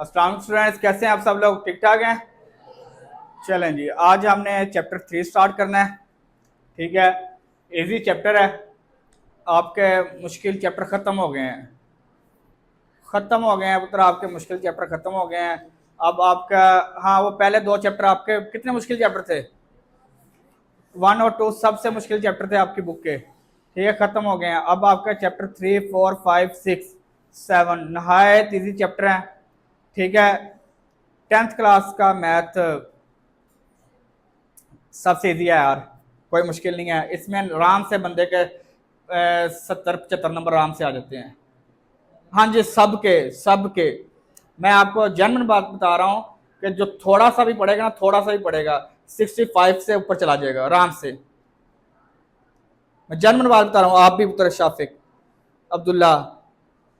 अस्सलाम स्टूडेंट्स, कैसे हैं आप सब लोग? ठीक ठाक हैं? चलें जी, आज हमने चैप्टर 3 स्टार्ट करना है। ठीक है, इजी चैप्टर है। आपके मुश्किल चैप्टर ख़त्म हो गए हैं, पुत्र, आपके मुश्किल चैप्टर ख़त्म हो गए हैं। अब आपका, हाँ, वो पहले दो चैप्टर आपके कितने मुश्किल चैप्टर थे? 1 और 2 सबसे मुश्किल चैप्टर थे आपकी बुक के। ठीक है, ख़त्म हो गए हैं। अब आपका चैप्टर 3, 4, 5, 6, 7 नहायत ईजी चैप्टर हैं। ठीक है, 10th क्लास का मैथ सबसे ईजी है यार, कोई मुश्किल नहीं है इसमें। आराम से बंदे के 70-75 नंबर आराम से आ जाते हैं। हाँ जी, सबके सबके। मैं आपको जनरल बात बता रहा हूँ कि जो थोड़ा सा भी पढ़ेगा ना, थोड़ा सा भी पढ़ेगा, 65 से ऊपर चला जाएगा आराम से। मैं जनरल बात बता रहा हूँ। आप भी पुत्र शाफिक, अब्दुल्ला,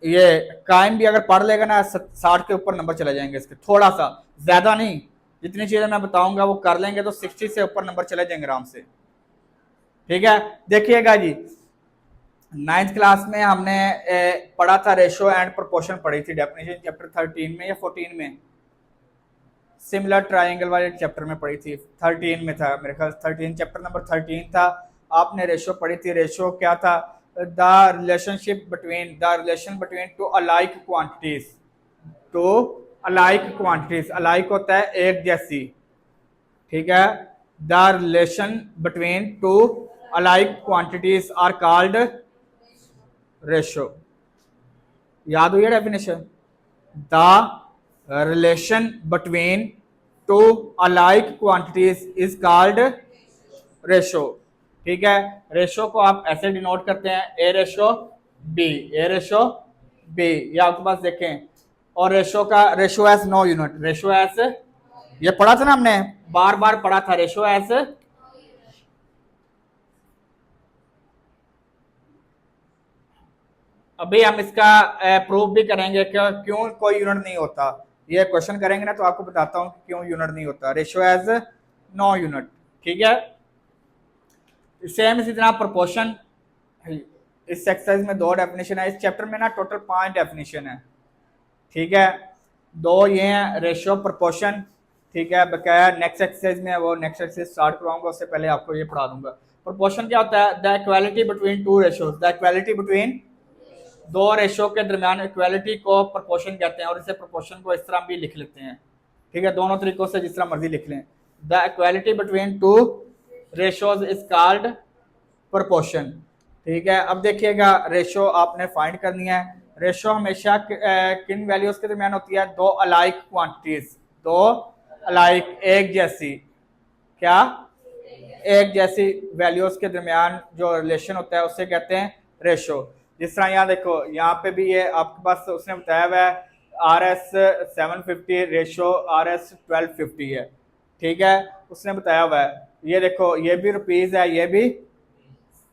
ये कायम भी अगर पढ़ लेगा ना, 60 के ऊपर नंबर चले जाएंगे इसके, थोड़ा सा, ज्यादा नहीं। जितनी चीजें मैं बताऊंगा वो कर लेंगे तो 60 से ऊपर नंबर चले जाएंगे आराम से। ठीक है, देखिएगा जी, 9th क्लास में हमने पढ़ा था रेशो एंड प्रोपोर्शन पढ़ी थी, डेफिनेशन चैप्टर 13 में या 14 में, सिमिलर ट्राइंगल वाले चैप्टर में पढ़ी थी। 13 में था मेरे ख्याल, 13 चैप्टर नंबर 13 था। आपने रेशो पढ़ी थी। रेशो क्या था? The relationship between two alike quantities, two alike quantities. Alike होता है एक जैसी। ठीक है, the relation between two alike quantities are called ratio. याद हुई है definition? The relation between two alike quantities is called ratio. ठीक है, रेशो को आप ऐसे डिनोट करते हैं, a ratio b, a ratio b, ये आपके पास देखें। और रेशो का, ratio has no unit, ratio as, ये पढ़ा था ना हमने, बार बार पढ़ा था, रेशो एज। अभी हम इसका प्रूफ भी करेंगे कि क्यों कोई यूनिट नहीं होता। ये क्वेश्चन करेंगे ना तो आपको बताता हूँ कि क्यों यूनिट नहीं होता, रेशो एज नो यूनिट। ठीक है, सेम इसी तरह प्रोपोर्शन। इस एक्सरसाइज में 2 डेफिनेशन है, इस चैप्टर में ना टोटल 5 डेफिनेशन है। ठीक है, 2 ये हैं, रेशियो, प्रोपोर्शन। ठीक है, बकाया नेक्स्ट एक्सरसाइज में, वो नेक्स्ट एक्सरसाइज स्टार्ट करवाऊंगा, उससे पहले आपको ये पढ़ा दूंगा। प्रोपोर्शन क्या होता है? The equality between two ratios, the equality between दो रेशियो के दरमियान इक्वालिटी को प्रोपोर्शन कहते हैं, और इसे प्रोपोर्शन को इस तरह भी लिख लेते हैं। ठीक है, दोनों तरीकों से जिस तरह मर्जी लिख लें। The equality between two ratios is called proportion. ठीक है, अब देखिएगा, रेशियो आपने फाइंड करनी है। रेशियो हमेशा किन वैल्यूज के दरमियान होती है? दो अलाइक क्वांटिटीज, दो अलाइक, एक जैसी, क्या, एक जैसी वैल्यूज के दरमियान जो रिलेशन होता है उसे कहते हैं रेशियो। जिस तरह यहाँ देखो, यहाँ पे भी ये आपके पास उसने बताया हुआ है, RS 750 रेशियो RS 1250 है। ठीक है, उसने बताया हुआ है। ये देखो, ये भी रुपीज है, ये भी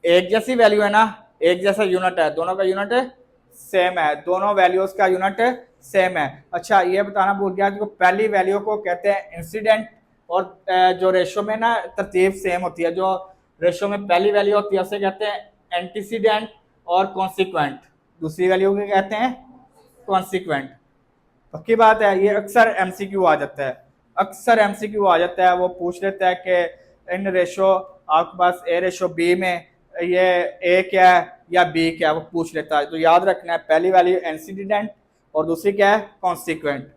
एक जैसी वैल्यू है ना, एक जैसा यूनिट है, दोनों का यूनिट सेम है, दोनों वैल्यूज का यूनिट सेम है। अच्छा, ये बताना भूल गया कि पहली वैल्यू को कहते हैं इंसिडेंट, और जो रेशो में ना तरतीब सेम होती है, जो रेशो में पहली वैल्यू होती है उसे कहते हैं एंटीसीडेंट, और कॉन्सिक्वेंट दूसरी वैल्यू को कहते हैं कॉन्सिक्वेंट। पक्की बात है, ये अक्सर एमसीक्यू आ जाता है, अक्सर एमसीक्यू आ जाता है। वो पूछ लेता है कि इन रेशो आपके पास ए रेशो बी में ये ए क्या है या बी क्या है, वो पूछ लेता है। तो याद रखना है, पहली वैल्यू एंटीसीडेंट और दूसरी क्या है? कॉन्सिक्वेंट।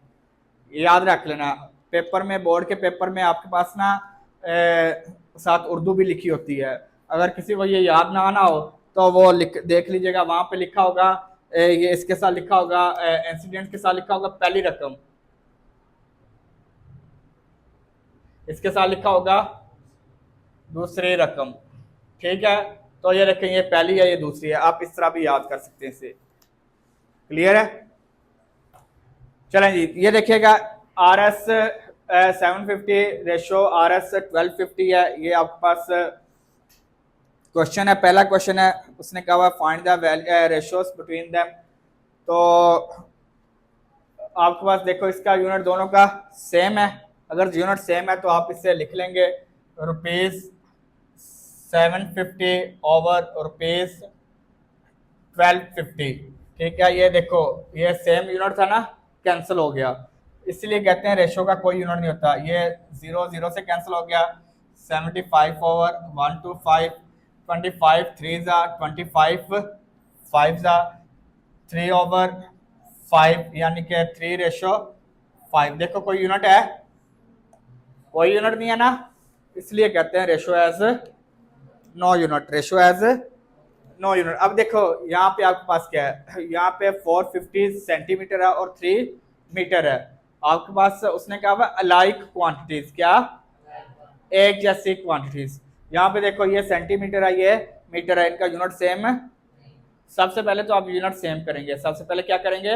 याद रख लेना। पेपर में, बोर्ड के पेपर में आपके पास ना साथ उर्दू भी लिखी होती है, अगर किसी को ये याद ना आना हो तो वो देख लीजिएगा, वहां पे लिखा होगा, ये इसके साथ लिखा होगा, इंसिडेंट के साथ लिखा होगा पहली रकम, इसके साथ लिखा होगा दूसरी रकम। ठीक है, तो ये रखें, ये पहली है, ये दूसरी है, आप इस तरह भी याद कर सकते हैं इसे। क्लियर है? चलें जी, ये देखिएगा, RS 750 रेशो RS 1250 है। ये आपके पास क्वेश्चन है, पहला क्वेश्चन है, उसने कहा find the ratios between them. तो आपके पास देखो, इसका यूनिट दोनों का सेम है। अगर यूनिट सेम है तो आप इससे लिख लेंगे रुपीज 750 ओवर रुपीज 1250। ठीक है, ये देखो, ये सेम यूनिट था ना, कैंसिल हो गया। इसलिए कहते हैं रेशो का कोई यूनिट नहीं होता। ये 0 0 से कैंसिल हो गया, 75 ओवर 1 to 5, 25 3 जा 25, 5 जा 3 ओवर 5, यानी कि 3:5। देखो कोई यूनिट है, कोई यूनिट नहीं है ना, इसलिए कहते हैं ratio has no unit, ratio has no unit. अब देखो यहाँ पे आपके पास क्या है, यहाँ पे 450 सेंटीमीटर है और 3 मीटर है। आपके पास उसने कहा हुआ अलाइक क्वांटिटीज, क्या एक जैसी क्वांटिटीज। यहाँ पे देखो ये सेंटीमीटर है, ये मीटर है, इनका यूनिट सेम है। सबसे पहले तो आप यूनिट सेम करेंगे, सबसे पहले क्या करेंगे,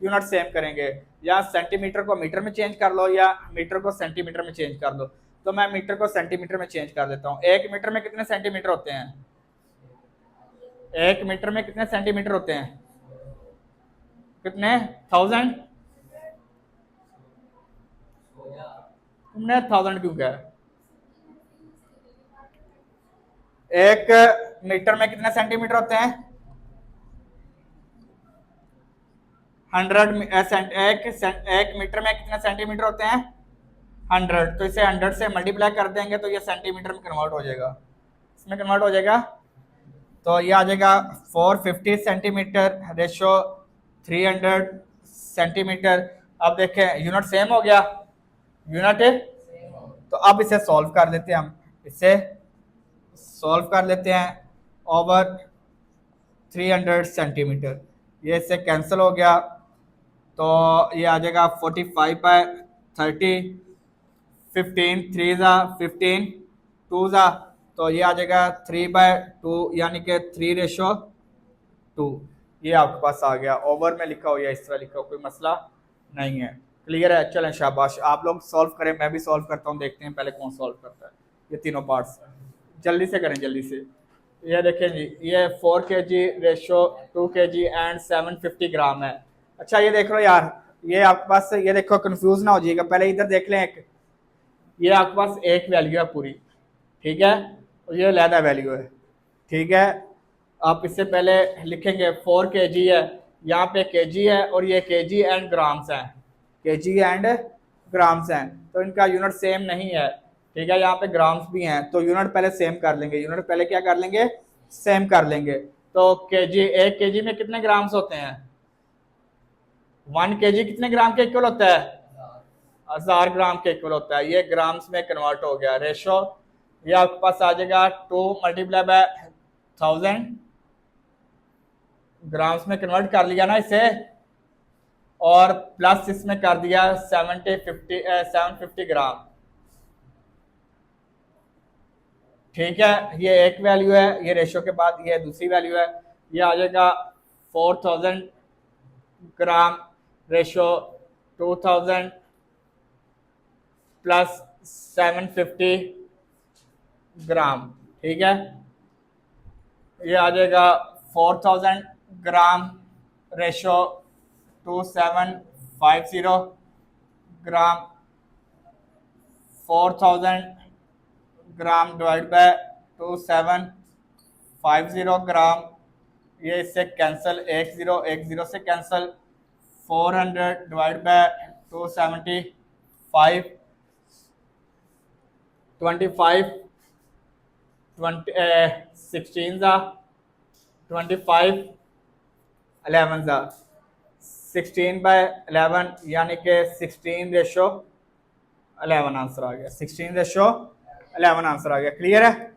यूनिट सेम करेंगे। या सेंटीमीटर को मीटर में चेंज कर लो या मीटर को सेंटीमीटर में चेंज कर लो। तो मैं मीटर को सेंटीमीटर में चेंज कर देता हूँ। 1 मीटर में कितने सेंटीमीटर होते हैं, 1 मीटर में कितने सेंटीमीटर होते हैं, कितने 1000। तुमने 1000 क्यों कहा, 1 मीटर में कितने सेंटीमीटर होते हैं, 1 मीटर में कितने सेंटीमीटर होते हैं, 100। तो इसे 100 से मल्टीप्लाई कर देंगे तो ये सेंटीमीटर में कन्वर्ट हो जाएगा, इसमें कन्वर्ट हो जाएगा। तो ये आ जाएगा 450 सेंटीमीटर रेशो 300 सेंटीमीटर। अब देखें यूनिट सेम हो गया, यूनिट। तो अब इसे सॉल्व कर लेते हैं, हम इसे सॉल्व कर लेते हैं ओवर 300 सेंटीमीटर। ये इससे कैंसिल हो गया, तो ये आ जाएगा 45/30, 15 3 जा 15 2 जा, तो ये आ जाएगा 3/2, यानी कि 3:2। ये आपके पास आ गया, ओवर में लिखा हो या इस तरह लिखा हो, कोई मसला नहीं है। क्लियर है, चलें शाबाश, आप लोग सॉल्व करें, मैं भी सॉल्व करता हूँ, देखते हैं पहले कौन सॉल्व करता है। ये तीनों पार्ट्स जल्दी से करें, जल्दी से। ये देखें जी, ये 4 kg रेशो 2 kg एंड 750 ग्राम है। अच्छा ये देख लो यार, ये आपके पास, ये देखो कंफ्यूज ना हो जाइएगा, पहले इधर देख लें। एक ये आपके पास एक वैल्यू है पूरी, ठीक है, और ये अलहदा वैल्यू है, ठीक है। आप इससे पहले लिखेंगे 4 kg है, यहाँ पे kg है और ये kg एंड ग्राम्स हैं, kg एंड ग्राम्स हैं, तो इनका यूनिट सेम नहीं है, ठीक है। यहाँ पे ग्राम्स भी हैं, तो यूनिट पहले सेम कर लेंगे, यूनिट पहले क्या कर लेंगे, सेम कर लेंगे। तो kg, 1 kg में कितने ग्राम्स होते हैं, 1 kg कितने ग्राम के इक्वल होता है, 1000 ग्राम के इक्वल होता है। ये ग्राम्स में कन्वर्ट हो गया रेशो, ये आपके पास आ जाएगा 2 × 1000, ग्राम्स में कन्वर्ट कर लिया ना इसे, और प्लस इसमें कर दिया 750 ग्राम, ठीक है। ये एक वैल्यू है, ये रेशो के बाद ये दूसरी वैल्यू है, ये आ जाएगा 4000 ग्राम रेशो 2000 प्लस 750 ग्राम, ठीक है। ये आ जाएगा 4000 gram ratio 2750 gram, 4000 gram divide by 2750 gram, ये इससे कैंसिल, 10 से कैंसिल, 400 डिवाइड बाय 275, 25 16 जा 25 11 जा 16/11, यानी कि 16:11 आंसर आ गया, 16:11 आंसर आ गया। क्लियर है,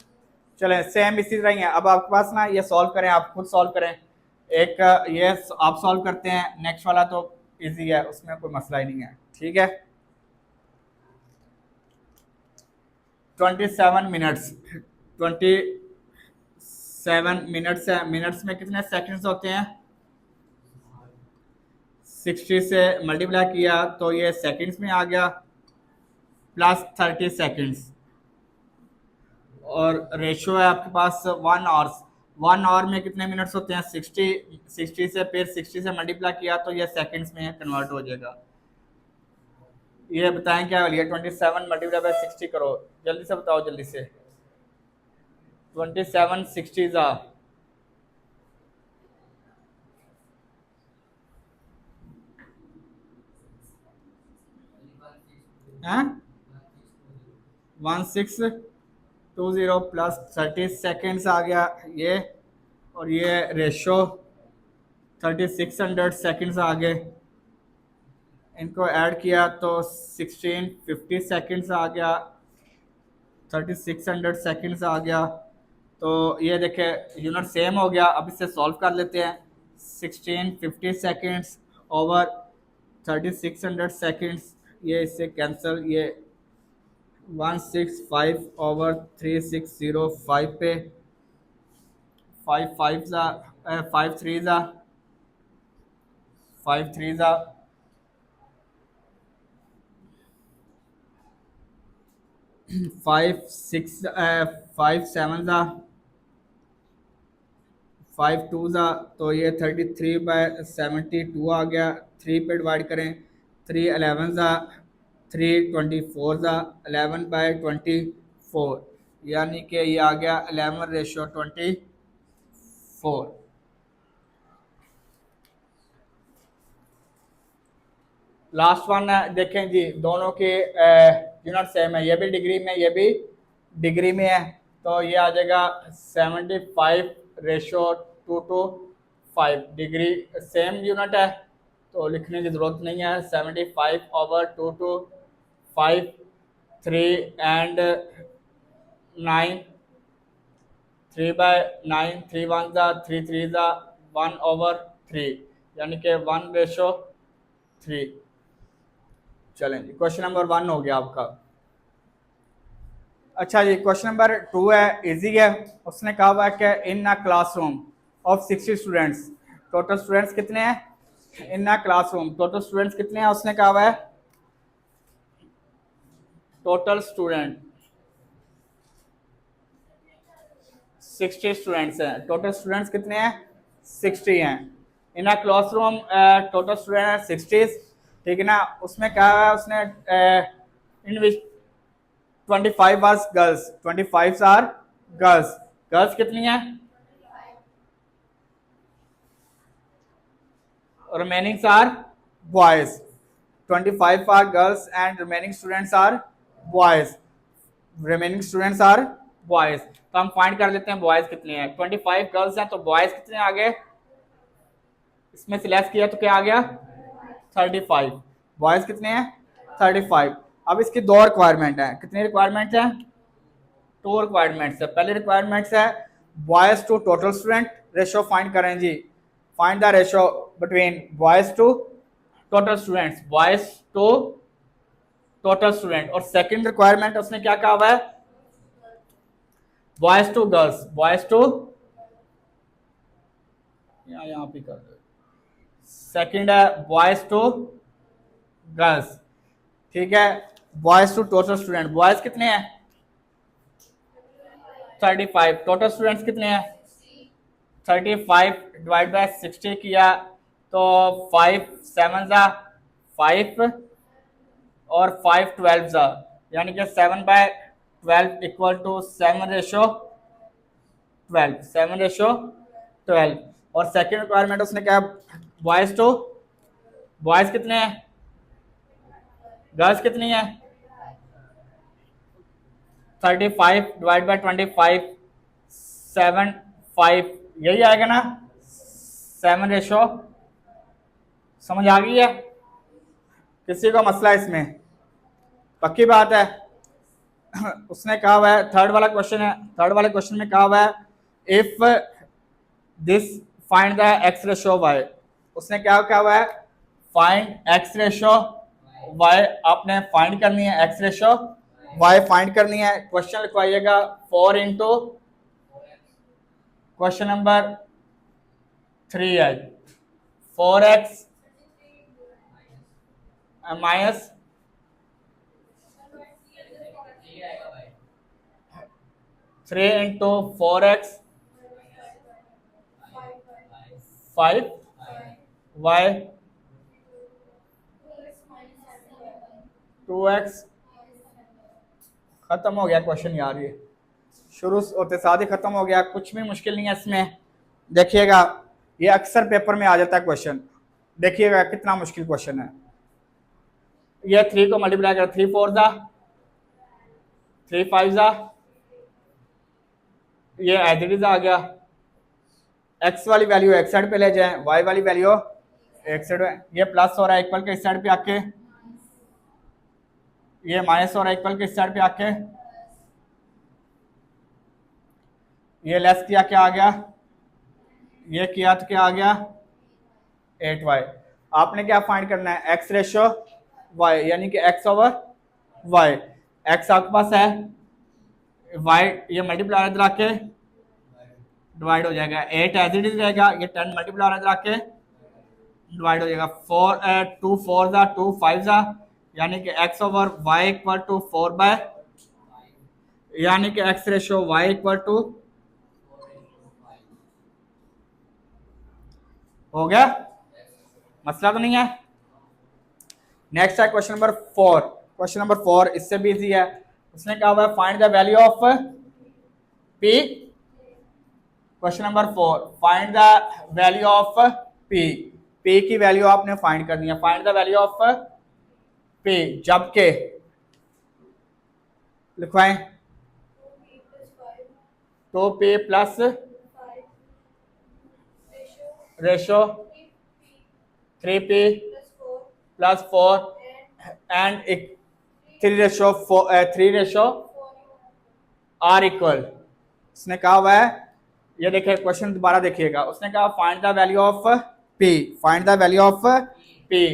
चलें सेम इसी तरह ही है। अब आपके पास ना ये सॉल्व करें, आप खुद सॉल्व करें। एक ये आप सॉल्व करते हैं, नेक्स्ट वाला तो इजी है, उसमें कोई मसला ही नहीं है, ठीक है। 27 मिनट्स, 27 मिनट्स है, मिनट्स में कितने सेकंड्स होते हैं, 60 से मल्टीप्लाई किया तो ये सेकंड्स में आ गया, प्लस 30 सेकंड्स, और रेशो है आपके पास 1 आवर्स। 1 आवर में कितने मिनट्स होते हैं, 60 से फिर 60 से मल्टीप्लाई किया तो ये सेकंड्स में कन्वर्ट हो जाएगा। ये बताएं क्या वैल्यू है, 27 मल्टीप्लाई बाय 60 करो, जल्दी से बताओ, जल्दी से। 27 60 जा 27 हैं 1620 प्लस 30 सेकेंड्स आ गया ये, और ये रेशो 3600 सेकेंड्स आ गए, इनको ऐड किया तो 1650 सेकेंड्स आ गया, 3600 सेकेंड्स आ गया। तो ये देखें यूनिट सेम हो गया। अब इसे सॉल्व कर लेते हैं। 1650 सेकेंड्स ओवर 3600 सेकेंड्स, ये इससे कैंसिल, ये 165 ओवर 3605 पे 5 5 ज़ा 5 3 ज़ा 5 3 ज़ा 5 6 5 7 ज़ा 5 2 ज़ा, तो ये 33/72 आ गया। 3 पे डिवाइड करें, 3 11 ज़ा 3 24 ज़ा 11/24, यानी कि ये आ गया 11:24। लास्ट वन देखें जी, दोनों के यूनिट सेम है, ये भी डिग्री में, ये भी डिग्री में है। तो ये आ जाएगा 75:2:5। डिग्री सेम यूनिट है तो लिखने की ज़रूरत नहीं है। 75/2:5, 3 एंड 9, 3/9, 3 1 ज़ा 3 3 ज़ा 1/3, यानी कि 1:3। चलें जी, क्वेश्चन नंबर 1 हो गया आपका। अच्छा जी, क्वेश्चन नंबर 2 है, इजी है। उसने कहा हुआ है कि in a classroom of 60 students, total students कितने हैं in a classroom, total students कितने हैं उसने कहा हुआ है, टोटल स्टूडेंट 60 स्टूडेंट्स हैं। टोटल स्टूडेंट्स कितने हैं 60 हैं। In a classroom total student है 60, ठीक है ना। उसमें कहा हुआ है उसने in which 25 was girls, 25 are girls. Girls कितनी हैं, remaining are boys. 25 are girls and remaining students are boys, remaining students are boys. तो हम फाइंड कर लेते हैं बॉयज कितने हैं। 25 गर्ल्स हैं तो बॉयज कितने आ गए, इसमें से लेस किया तो क्या आ गया 35। बॉयज कितने हैं 35। अब इसकी दो रिक्वायरमेंट है, कितनी रिक्वायरमेंट्स हैं, 2 रिक्वायरमेंट्स है। पहले रिक्वायरमेंट्स है boys to total student, ratio find करें जी। Find the ratio between boys to total students, boys to total student. और सेकंड रिक्वायरमेंट उसने क्या कहा हुआ है, boys to girls, boys to, यहाँ पे कर दो। सेकंड है बॉयज टू गर्ल्स, ठीक है। Boys to total student, boys कितने हैं 35, टोटल स्टूडेंट्स कितने हैं 35 डिवाइड बाय 60 किया तो 5 7 ज़ा 5 और 5 12 ज़ा, यानी कि 7/12 इक्वल टू 7:12, 7:12। और सेकंड रिक्वायरमेंट उसने क्या, बॉयज टू, बॉयज कितने हैं, गर्ल्स कितनी है 35 डिवाइड बाय 25, 7 5, यही आएगा ना 7:, समझ आ गई है किसी को मसला इसमें, पक्की बात है। उसने कहा हुआ है, थर्ड वाला क्वेश्चन है, थर्ड वाले क्वेश्चन में कहा हुआ है if this find the x ratio y. उसने क्या क्या हुआ है, फाइंड एक्स रेशो वाई, आपने फाइंड करनी है एक्स रेशो वाई फाइंड करनी है। क्वेश्चन लिखवाइएगा 4 इंटू क्वेश्चन नंबर 3 है 4x minus 3 into 4x 5y 2x। खत्म हो गया क्वेश्चन यार, ये शुरू होते साथ ही खत्म हो गया, कुछ भी मुश्किल नहीं है इसमें। देखिएगा ये अक्सर पेपर में आ जाता है क्वेश्चन, देखिएगा कितना मुश्किल क्वेश्चन है। ये 3 को मल्टीप्लाई कर 3 4 जा 3 5 जा, ये एज इट इज आ गया। एक्स वाली वैल्यू एक साइड पे ले जाएं, वाई वाली वैल्यू एक साइड पे, ये प्लस हो रहा है इक्वल के इस साइड पे आके, ये माइनस हो रहा है इक्वल के इस साइड पे आके, ये लेस किया क्या आ गया, ये किया तो क्या आ गया 8y। आपने क्या फाइंड करना है, एक्स रेशो वाई, यानी कि एक्स ओवर वाई। एक्स आपके पास है, वाई ये मल्टीप्लाई इधर आके डिवाइड हो जाएगा, 8 एज इट इज रहेगा, ये 10 मल्टीप्लाई इधर आके डिवाइड हो जाएगा। 4 2 4 जा 2 5 जा, यानी कि x over y equal to 4 by, यानी कि x ratio y equal to, हो गया, मसला तो नहीं है। नेक्स्ट है क्वेश्चन नंबर 4। क्वेश्चन नंबर 4 इससे भी इजी है। उसने कहा हुआ find the value of p. Question number 4, find the value of p. P की वैल्यू आपने फाइंड करनी है। Find the value of p, जबकि लिखवाएं तो p plus ratio 3p plus 4 and 3 ratio are equal. उसने कहा हुआ है, ये देखिए क्वेश्चन दोबारा देखिएगा। उसने कहा find the value of p, find the value of p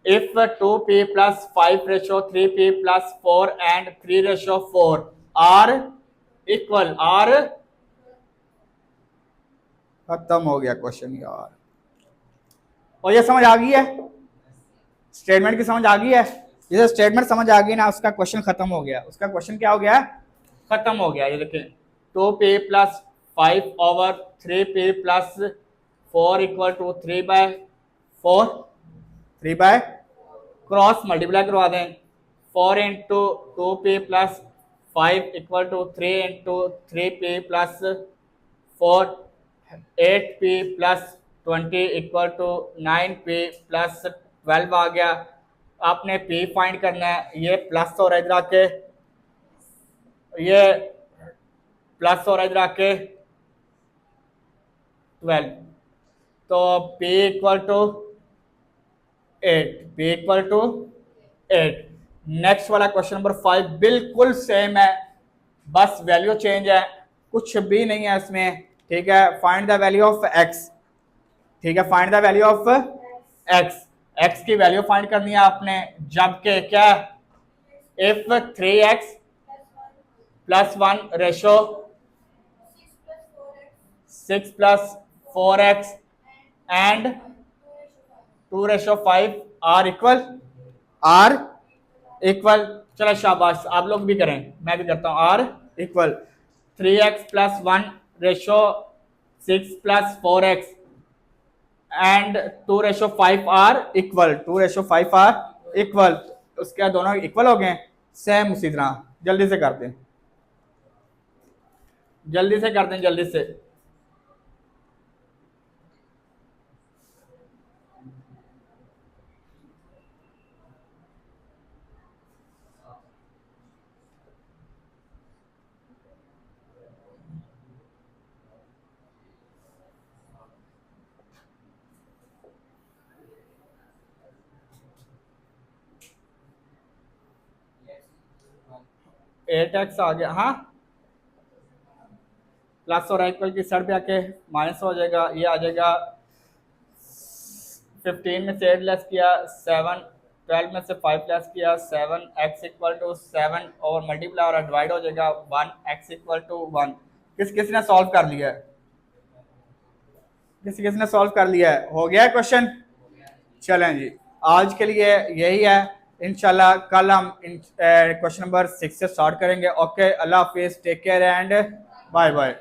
if 2p plus 5 ratio 3p plus 4 and 3 ratio 4 are equal. Are खत्म हो गया क्वेश्चन यार। और ये समझ आ गई है, स्टेटमेंट की समझ आ गई है। जैसे स्टेटमेंट समझ आ गई ना, उसका क्वेश्चन खत्म हो गया। उसका क्वेश्चन क्या हो गया, खत्म हो गया। ये देखें 2p plus 5 over 3p plus 4 equal to 3/4, 3 cross multiply करवा दें। 4 into 2p plus 5 equal to 3 into 3p plus 4, 8p plus 20 equal to 9p plus 12 आ गया। आपने p फाइंड करना है। ये प्लस हो रहा है इधर आके, ये प्लस हो रहा है इधर आके 12, तो p equal to 8, p equal to 8। Next वाला क्वेश्चन नंबर 5 बिल्कुल सेम है, बस वैल्यू चेंज है, कुछ भी नहीं है इसमें। ठीक है, find the value of x. ठीक है, find the value of x. X की वैल्यू फाइंड करनी है आपने, जबकि क्या, if 3x plus 1 ratio 6 plus 4x and 2 ratio 5 are equal. Are equal, चलो शाबाश, आप लोग भी करें, मैं भी करता हूं। Are equal 3x plus 1 ratio 6 plus 4x and 2 ratio 5 are equal. 2 ratio 5 are equal, उसके दोनों इक्वल हो गए। सेम उसी तरह जल्दी से कर दें, जल्दी से कर दें, जल्दी से। एट एक्स आ गया, हाँ प्लस और इक्वल की साइड पे आके माइनस हो जाएगा। ये आ जाएगा 15 में से 8 लेस किया 7, 12 में से 5 लेस किया 7, एक्स इक्वल टू 7 और मल्टीप्लाई और डिवाइड हो जाएगा 1, एक्स इक्वल टू 1। किस किसने सॉल्व कर लिया है, किस किसने सॉल्व कर लिया है, हो गया क्वेश्चन। चलें जी, आज के लिए यही है। इंशाल्लाह कल हम क्वेश्चन नंबर 6 से स्टार्ट करेंगे। ओके, अल्लाह हाफिज, take care and bye bye.